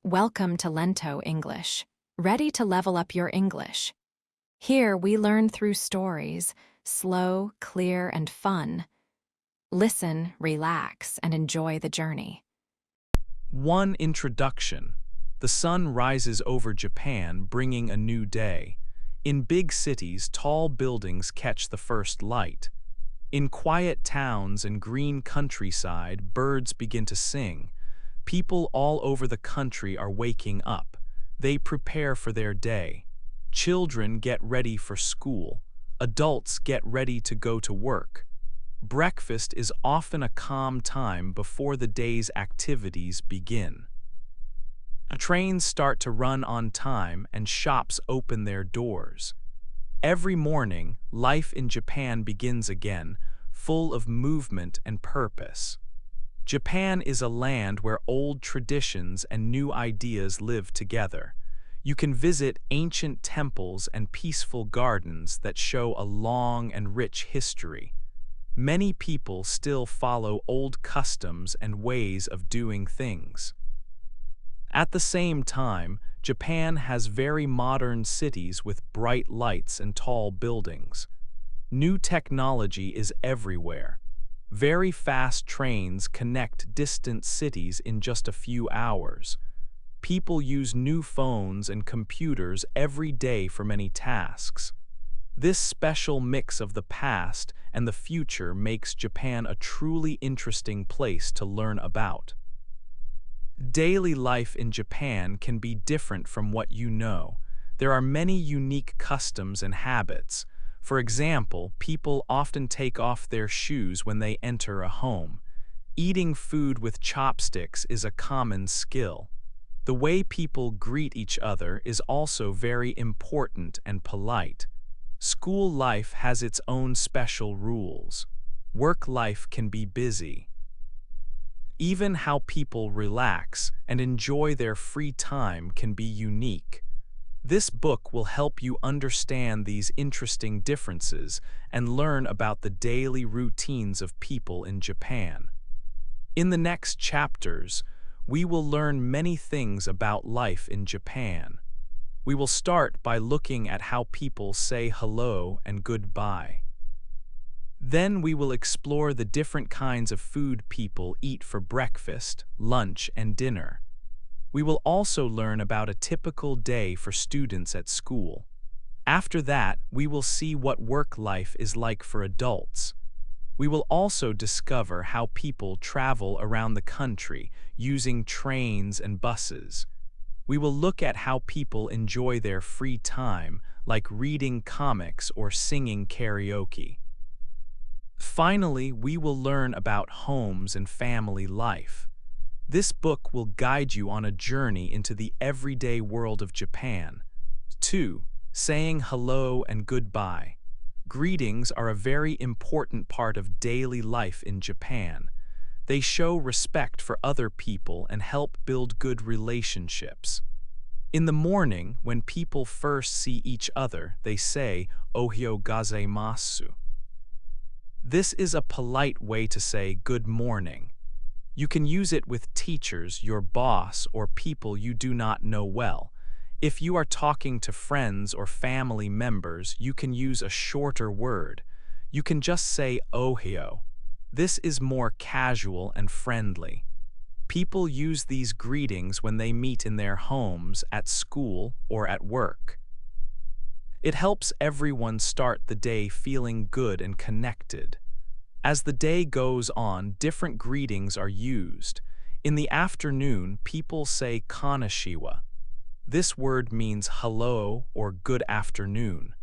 Welcome to Lento English. Ready to level up your English? Here we learn through stories, slow, clear, and fun. Listen, relax, and enjoy the journey. 1. Introduction. The sun rises over Japan, bringing a new day. In big cities, tall buildings catch the first light. In quiet towns and green countryside, birds begin to sing. People all over the country are waking up. They prepare for their day. Children get ready for school. Adults get ready to go to work. Breakfast is often a calm time before the day's activities begin. Trains start to run on time and shops open their doors. Every morning, life in Japan begins again, full of movement and purpose. Japan is a land where old traditions and new ideas live together. You can visit ancient temples and peaceful gardens that show a long and rich history. Many people still follow old customs and ways of doing things. At the same time, Japan has very modern cities with bright lights and tall buildings. New technology is everywhere. Very fast trains connect distant cities in just a few hours. People use new phones and computers every day for many tasks. This special mix of the past and the future makes Japan a truly interesting place to learn about. Daily life in Japan can be different from what you know. There are many unique customs and habits. For example, people often take off their shoes when they enter a home. Eating food with chopsticks is a common skill. The way people greet each other is also very important and polite. School life has its own special rules. Work life can be busy. Even how people relax and enjoy their free time can be unique. This book will help you understand these interesting differences and learn about the daily routines of people in Japan. In the next chapters, we will learn many things about life in Japan. We will start by looking at how people say hello and goodbye. Then we will explore the different kinds of food people eat for breakfast, lunch, and dinner. We will also learn about a typical day for students at school. After that, we will see what work life is like for adults. We will also discover how people travel around the country using trains and buses. We will look at how people enjoy their free time, like reading comics or singing karaoke. Finally, we will learn about homes and family life. This book will guide you on a journey into the everyday world of Japan. 2. Saying hello and goodbye. Greetings are a very important part of daily life in Japan. They show respect for other people and help build good relationships. In the morning, when people first see each other, they say, "Ohio gozaimasu." This is a polite way to say good morning. You can use it with teachers, your boss, or people you do not know well. If you are talking to friends or family members, you can use a shorter word. You can just say ohio. This is more casual and friendly. People use these greetings when they meet in their homes, at school, or at work. It helps everyone start the day feeling good and connected. As the day goes on, different greetings are used. In the afternoon, people say konnichiwa. This word means hello or good afternoon.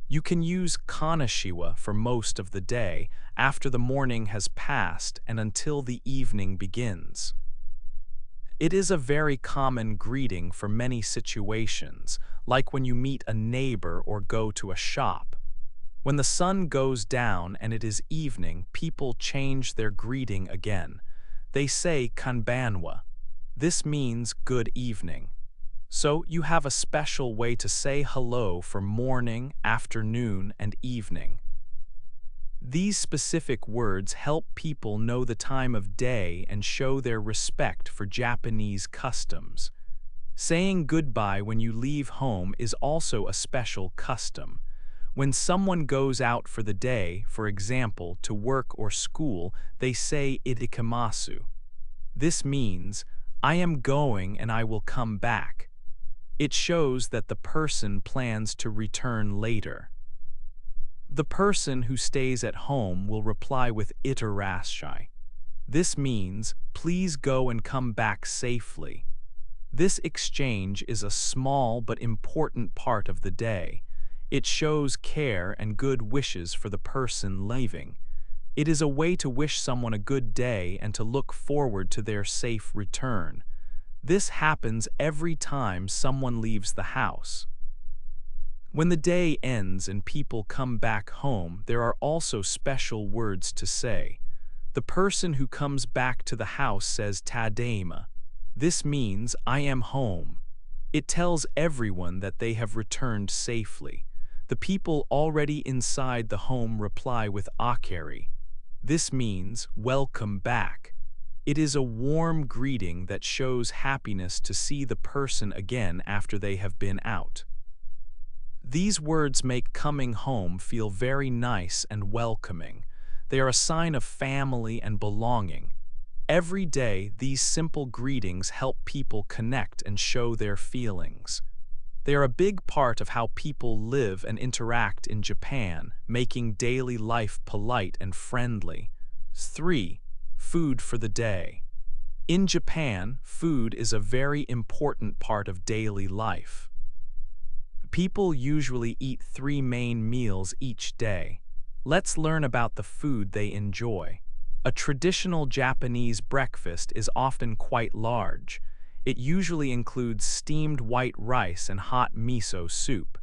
You can use konnichiwa for most of the day, after the morning has passed and until the evening begins. It is a very common greeting for many situations, like when you meet a neighbor or go to a shop. When the sun goes down and it is evening, people change their greeting again. They say konbanwa. This means good evening. So you have a special way to say hello for morning, afternoon, and evening. These specific words help people know the time of day and show their respect for Japanese customs. Saying goodbye when you leave home is also a special custom. When someone goes out for the day, for example, to work or school, they say itadakimasu. This means, I am going and I will come back. It shows that the person plans to return later. The person who stays at home will reply with itarashi. This means, please go and come back safely. This exchange is a small but important part of the day. It shows care and good wishes for the person leaving. It is a way to wish someone a good day and to look forward to their safe return. This happens every time someone leaves the house. When the day ends and people come back home, there are also special words to say. The person who comes back to the house says tadaima. This means, I am home. It tells everyone that they have returned safely. The people already inside the home reply with akari. This means, welcome back. It is a warm greeting that shows happiness to see the person again after they have been out. These words make coming home feel very nice and welcoming. They are a sign of family and belonging. Every day, these simple greetings help people connect and show their feelings. They are a big part of how people live and interact in Japan, making daily life polite and friendly. 3. Food for the day. In Japan, food is a very important part of daily life. People usually eat 3 main meals each day. Let's learn about the food they enjoy. A traditional Japanese breakfast is often quite large. It usually includes steamed white rice and hot miso soup.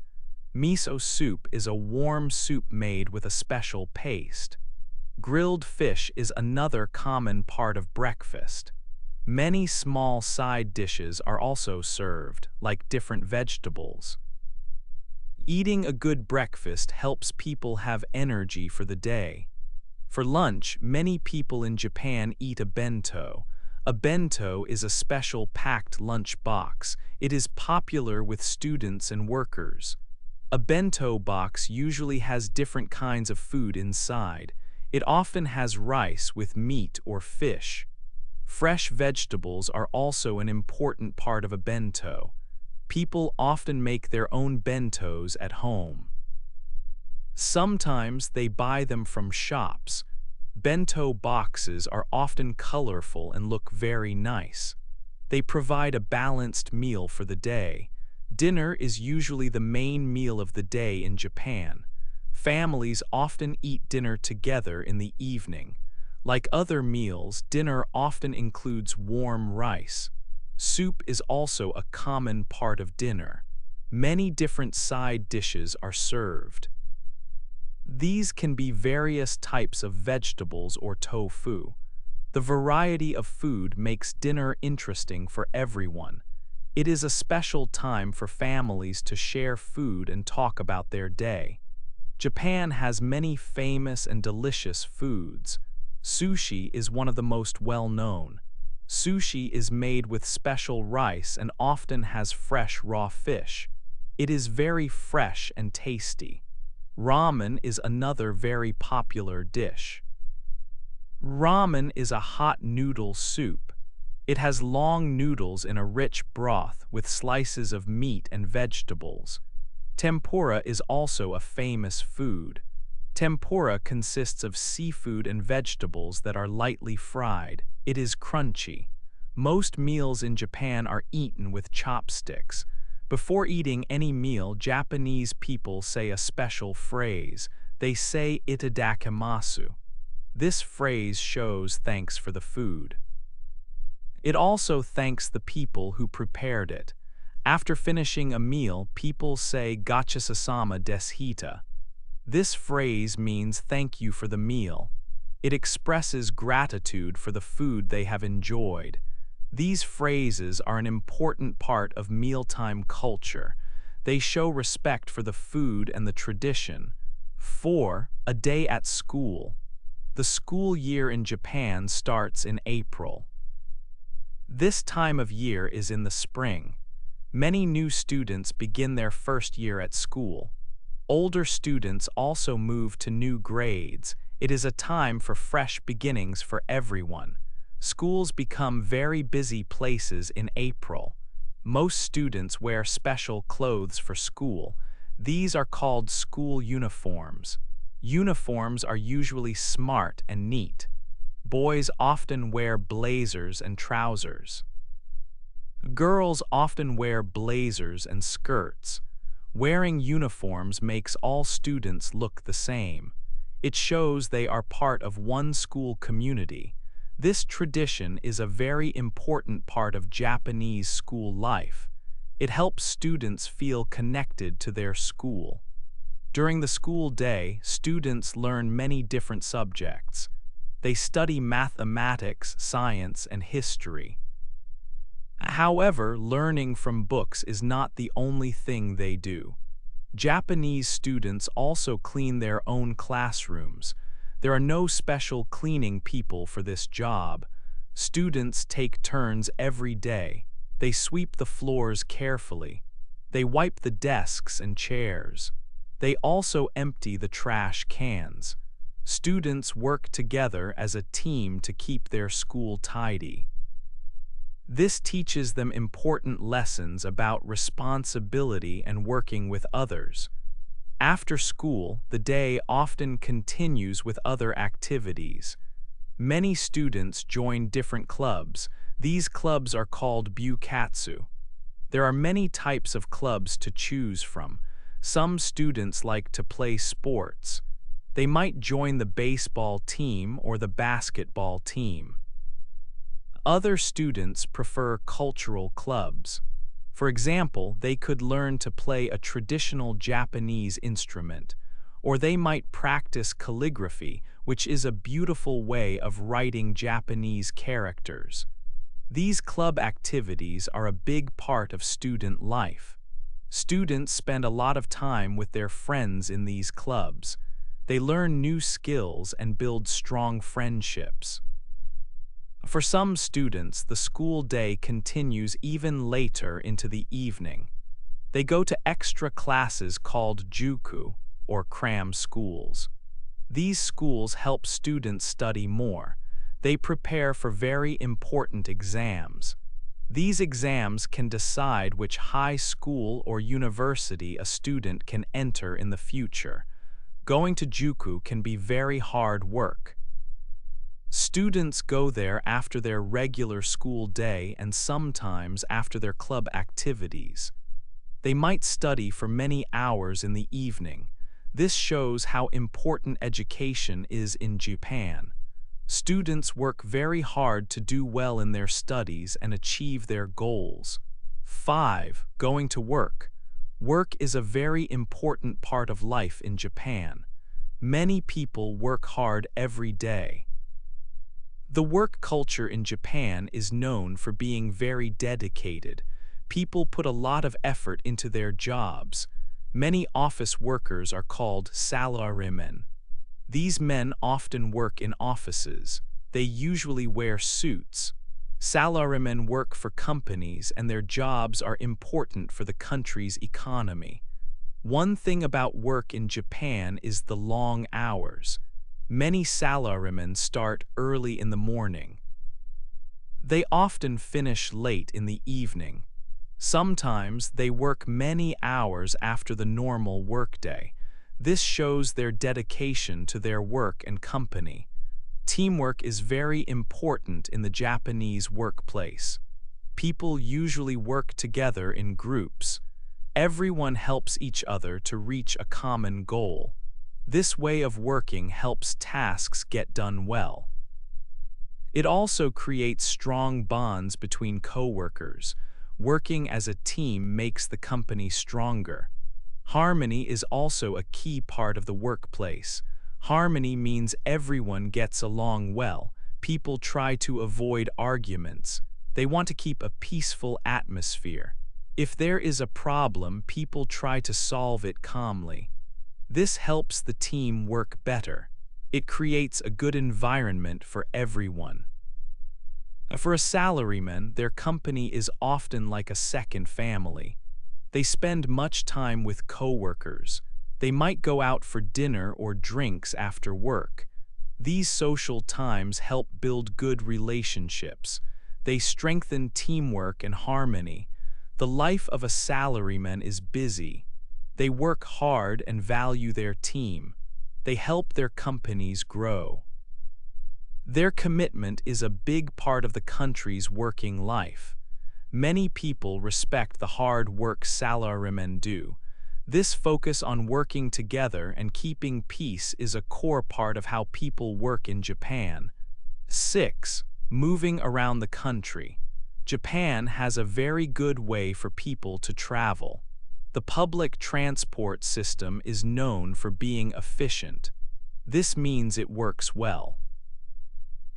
Miso soup is a warm soup made with a special paste. Grilled fish is another common part of breakfast. Many small side dishes are also served, like different vegetables. Eating a good breakfast helps people have energy for the day. For lunch, many people in Japan eat a bento. A bento is a special packed lunch box. It is popular with students and workers. A bento box usually has different kinds of food inside. It often has rice with meat or fish. Fresh vegetables are also an important part of a bento. People often make their own bentos at home. Sometimes they buy them from shops. Bento boxes are often colorful and look very nice. They provide a balanced meal for the day. Dinner is usually the main meal of the day in Japan. Families often eat dinner together in the evening. Like other meals, dinner often includes warm rice. Soup is also a common part of dinner. Many different side dishes are served. These can be various types of vegetables or tofu. The variety of food makes dinner interesting for everyone. It is a special time for families to share food and talk about their day. Japan has many famous and delicious foods. Sushi is one of the most well-known. Sushi is made with special rice and often has fresh raw fish. It is very fresh and tasty. Ramen is another very popular dish. Ramen is a hot noodle soup. It has long noodles in a rich broth with slices of meat and vegetables. Tempura is also a famous food. Tempura consists of seafood and vegetables that are lightly fried. It is crunchy. Most meals in Japan are eaten with chopsticks. Before eating any meal, Japanese people say a special phrase. They say itadakimasu. This phrase shows thanks for the food. It also thanks the people who prepared it. After finishing a meal, people say gachasasama deshita. This phrase means thank you for the meal. It expresses gratitude for the food they have enjoyed. These phrases are an important part of mealtime culture. They show respect for the food and the tradition. 4. A day at school. The school year in Japan starts in April. This time of year is in the spring. Many new students begin their first year at school. Older students also move to new grades. It is a time for fresh beginnings for everyone. Schools become very busy places in April. Most students wear special clothes for school. These are called school uniforms. Uniforms are usually smart and neat. Boys often wear blazers and trousers. Girls often wear blazers and skirts. Wearing uniforms makes all students look the same. It shows they are part of one school community. This tradition is a very important part of Japanese school life. It helps students feel connected to their school. During the school day, students learn many different subjects. They study mathematics, science, and history. However, learning from books is not the only thing they do. Japanese students also clean their own classrooms. There are no special cleaning people for this job. Students take turns every day. They sweep the floors carefully. They wipe the desks and chairs. They also empty the trash cans. Students work together as a team to keep their school tidy. This teaches them important lessons about responsibility and working with others. After school, the day often continues with other activities. Many students join different clubs. These clubs are called byukatsu. There are many types of clubs to choose from. Some students like to play sports. They might join the baseball team or the basketball team. Other students prefer cultural clubs. For example, they could learn to play a traditional Japanese instrument, or they might practice calligraphy, which is a beautiful way of writing Japanese characters. These club activities are a big part of student life. Students spend a lot of time with their friends in these clubs. They learn new skills and build strong friendships. For some students, the school day continues even later into the evening. They go to extra classes called juku, or cram schools. These schools help students study more. They prepare for very important exams. These exams can decide which high school or university a student can enter in the future. Going to juku can be very hard work. Students go there after their regular school day and sometimes after their club activities. They might study for many hours in the evening. This shows how important education is in Japan. Students work very hard to do well in their studies and achieve their goals. 5. Going to work. Work is a very important part of life in Japan. Many people work hard every day. The work culture in Japan is known for being very dedicated. People put a lot of effort into their jobs. Many office workers are called salarymen. These men often work in offices. They usually wear suits. Salarymen work for companies and their jobs are important for the country's economy. One thing about work in Japan is the long hours. Many salarymen start early in the morning. They often finish late in the evening. Sometimes they work many hours after the normal workday. This shows their dedication to their work and company. Teamwork is very important in the Japanese workplace. People usually work together in groups. Everyone helps each other to reach a common goal. This way of working helps tasks get done well. It also creates strong bonds between coworkers. Working as a team makes the company stronger. Harmony is also a key part of the workplace. Harmony means everyone gets along well. People try to avoid arguments. They want to keep a peaceful atmosphere. If there is a problem, people try to solve it calmly. This helps the team work better. It creates a good environment for everyone. For a salaryman, their company is often like a second family. They spend much time with coworkers. They might go out for dinner or drinks after work. These social times help build good relationships. They strengthen teamwork and harmony. The life of a salaryman is busy. They work hard and value their team. They help their companies grow. Their commitment is a big part of the country's working life. Many people respect the hard work salarymen do. This focus on working together and keeping peace is a core part of how people work in Japan. 6. Moving around the country. Japan has a very good way for people to travel. The public transport system is known for being efficient. This means it works well.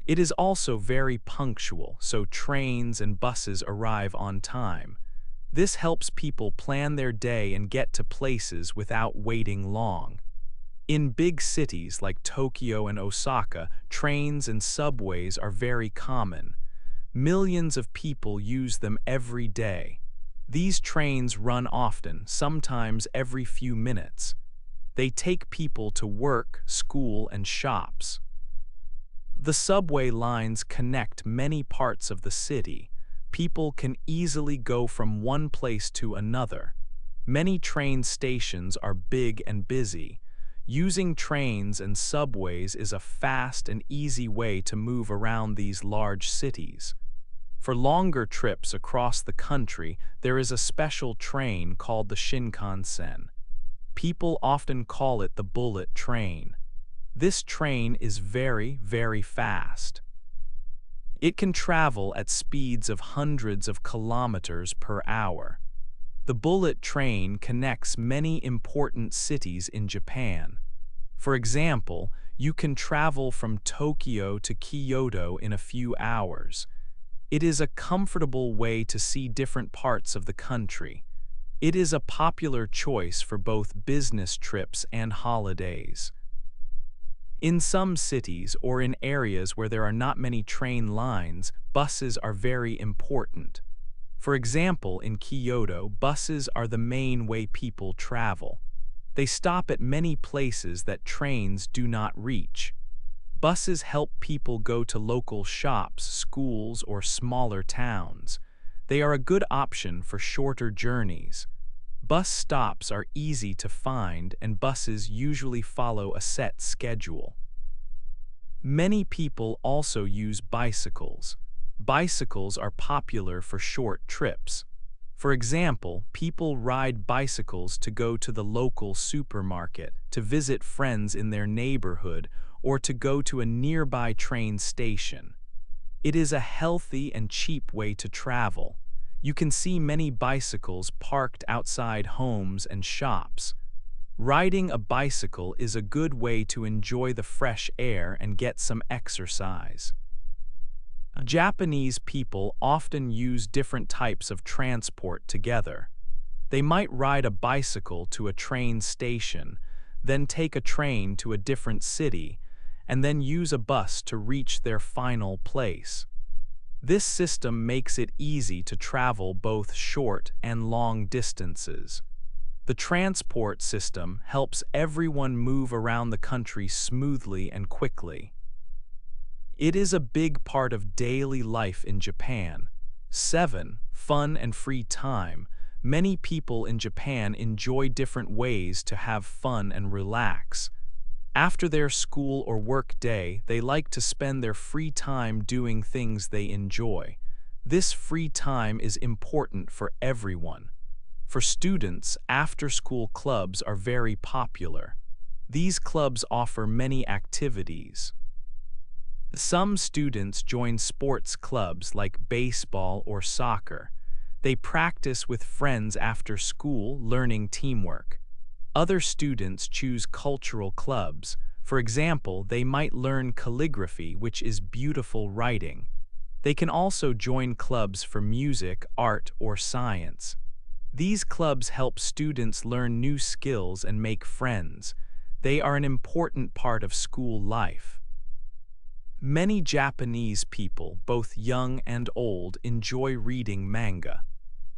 It is also very punctual, so trains and buses arrive on time. This helps people plan their day and get to places without waiting long. In big cities like Tokyo and Osaka, trains and subways are very common. Millions of people use them every day. These trains run often, sometimes every few minutes. They take people to work, school, and shops. The subway lines connect many parts of the city. People can easily go from one place to another. Many train stations are big and busy. Using trains and subways is a fast and easy way to move around these large cities. For longer trips across the country, there is a special train called the Shinkansen. People often call it the bullet train. This train is very, very fast. It can travel at speeds of hundreds of kilometers per hour. The bullet train connects many important cities in Japan. For example, you can travel from Tokyo to Kyoto in a few hours. It is a comfortable way to see different parts of the country. It is a popular choice for both business trips and holidays. In some cities or in areas where there are not many train lines, buses are very important. For example, in Kyoto, buses are the main way people travel. They stop at many places that trains do not reach. Buses help people go to local shops, schools, or smaller towns. They are a good option for shorter journeys. Bus stops are easy to find, and buses usually follow a set schedule. Many people also use bicycles. Bicycles are popular for short trips. For example, people ride bicycles to go to the local supermarket, to visit friends in their neighborhood, or to go to a nearby train station. It is a healthy and cheap way to travel. You can see many bicycles parked outside homes and shops. Riding a bicycle is a good way to enjoy the fresh air and get some exercise. Japanese people often use different types of transport together. They might ride a bicycle to a train station, then take a train to a different city, and then use a bus to reach their final place. This system makes it easy to travel both short and long distances. The transport system helps everyone move around the country smoothly and quickly. It is a big part of daily life in Japan. 7. Fun and free time. Many people in Japan enjoy different ways to have fun and relax. After their school or work day, they like to spend their free time doing things they enjoy. This free time is important for everyone. For students, after-school clubs are very popular. These clubs offer many activities. Some students join sports clubs like baseball or soccer. They practice with friends after school, learning teamwork. Other students choose cultural clubs. For example, they might learn calligraphy, which is beautiful writing. They can also join clubs for music, art, or science. These clubs help students learn new skills and make friends. They are an important part of school life. Many Japanese people, both young and old, enjoy reading manga.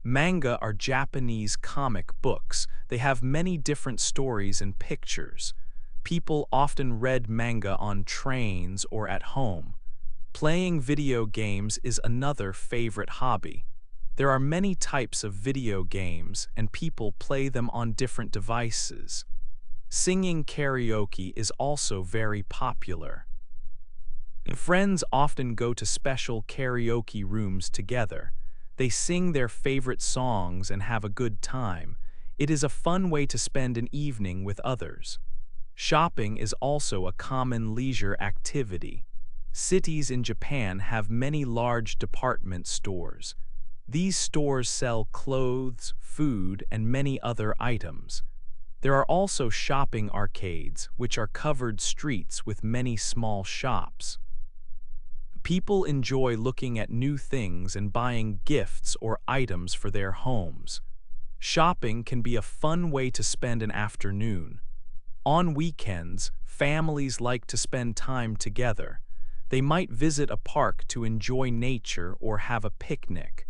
Manga are Japanese comic books. They have many different stories and pictures. People often read manga on trains or at home. Playing video games is another favorite hobby. There are many types of video games, and people play them on different devices. Singing karaoke is also very popular. Friends often go to special karaoke rooms together. They sing their favorite songs and have a good time. It is a fun way to spend an evening with others. Shopping is also a common leisure activity. Cities in Japan have many large department stores. These stores sell clothes, food, and many other items. There are also shopping arcades, which are covered streets with many small shops. People enjoy looking at new things and buying gifts or items for their homes. Shopping can be a fun way to spend an afternoon. On weekends, families like to spend time together. They might visit a park to enjoy nature or have a picnic.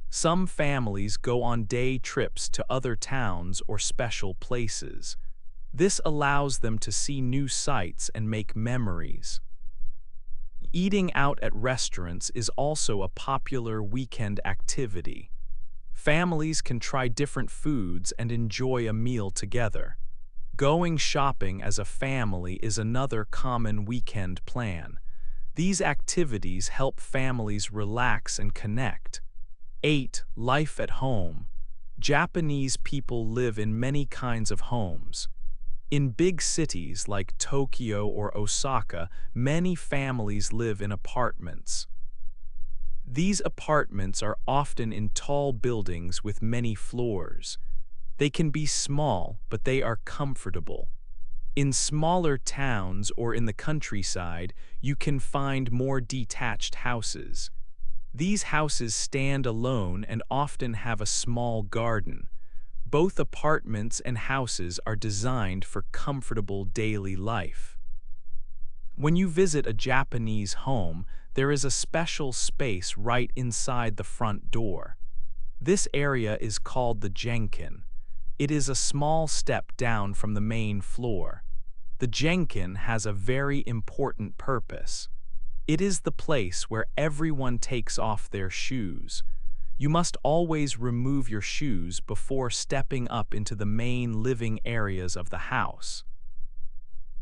Some families go on day trips to other towns or special places. This allows them to see new sights and make memories. Eating out at restaurants is also a popular weekend activity. Families can try different foods and enjoy a meal together. Going shopping as a family is another common weekend plan. These activities help families relax and connect. 8. Life at home. Japanese people live in many kinds of homes. In big cities like Tokyo or Osaka, many families live in apartments. These apartments are often in tall buildings with many floors. They can be small, but they are comfortable. In smaller towns or in the countryside, you can find more detached houses. These houses stand alone and often have a small garden. Both apartments and houses are designed for comfortable daily life. When you visit a Japanese home, there is a special space right inside the front door. This area is called the genkin. It is a small step down from the main floor. The genkin has a very important purpose. It is the place where everyone takes off their shoes. You must always remove your shoes before stepping up into the main living areas of the house.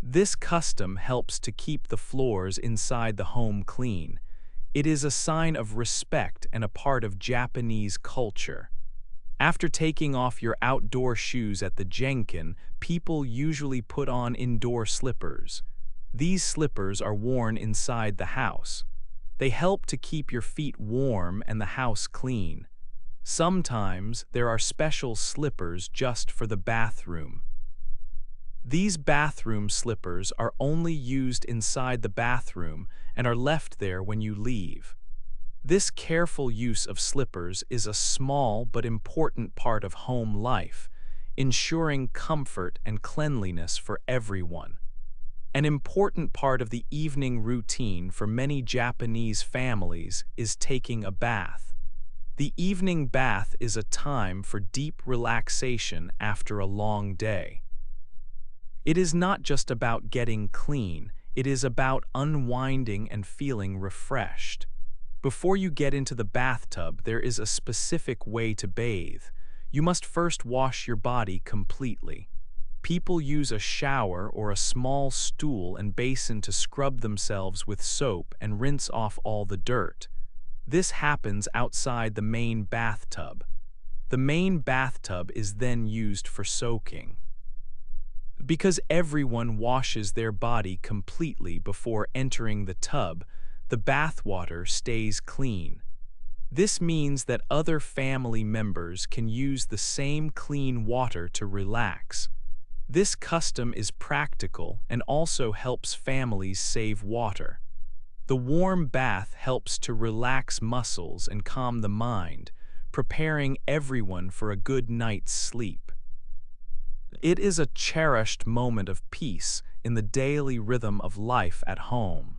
This custom helps to keep the floors inside the home clean. It is a sign of respect and a part of Japanese culture. After taking off your outdoor shoes at the genkin, people usually put on indoor slippers. These slippers are worn inside the house. They help to keep your feet warm and the house clean. Sometimes there are special slippers just for the bathroom. These bathroom slippers are only used inside the bathroom and are left there when you leave. This careful use of slippers is a small but important part of home life, ensuring comfort and cleanliness for everyone. An important part of the evening routine for many Japanese families is taking a bath. The evening bath is a time for deep relaxation after a long day. It is not just about getting clean, it is about unwinding and feeling refreshed. Before you get into the bathtub, there is a specific way to bathe. You must first wash your body completely. People use a shower or a small stool and basin to scrub themselves with soap and rinse off all the dirt. This happens outside the main bathtub. The main bathtub is then used for soaking. Because everyone washes their body completely before entering the tub, the bathwater stays clean. This means that other family members can use the same clean water to relax. This custom is practical and also helps families save water. The warm bath helps to relax muscles and calm the mind, preparing everyone for a good night's sleep. It is a cherished moment of peace in the daily rhythm of life at home.